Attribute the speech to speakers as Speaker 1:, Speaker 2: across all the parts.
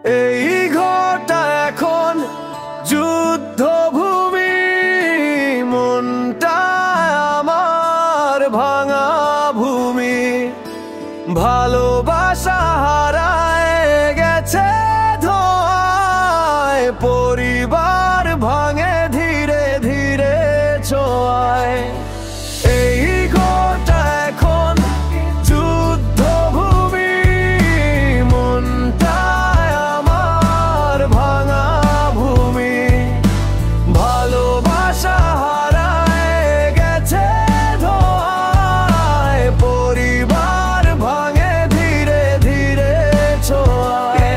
Speaker 1: এই ঘরটা এখন যুদ্ধভূমি, মনটা আমার ভাঙা ভূমি। ভালোবাসা হারায় গেছে ধোঁয়ায়, পরিবার ভাঙে ধীরে ধীরে ছোঁয়ায়। এই ঘরটা এখন যুদ্ধভূমি, মনটা আমার ভাঙা ভূমি। ভালোবাসা হারায় গেছে ধোঁয়ায়, পরিবার ভাঙে ধीरे धीरे छोड़े।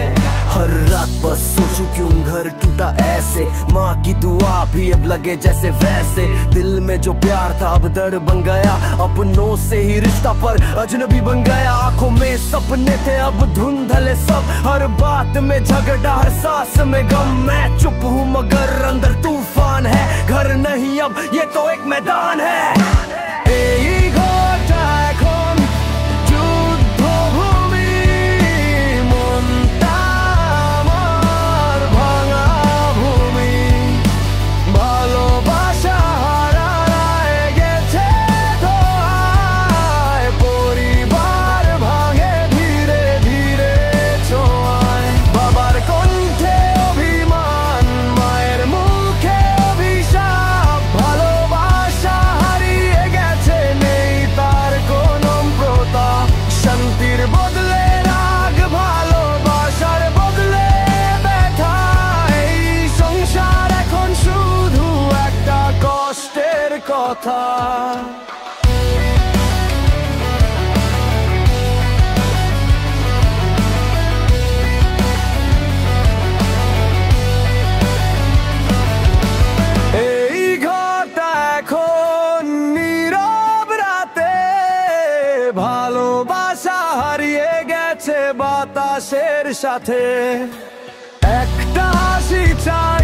Speaker 1: हर रात बस सोचूं क्यों घर टूटा ऐसे, माँ की दुआ भी अब लगे जैसे वैसे। दिल में जो प्यार था अब दर्द बन गया, अपनों से ही रिश्ता पर अजनबी बन गया। आंखों में सपने थे अब धुंधले सब, हर बात में झगड़ा हर सांस में गम। मैं चुप हूँ मगर अंदर तूफान है, घर नहीं अब ये तो एक मैदान है। কথা এই ঘরটা এখন নীরব রাতে, ভালোবাসা হারিয়ে গেছে বাতাসের সাথে। একটা হাসি চাই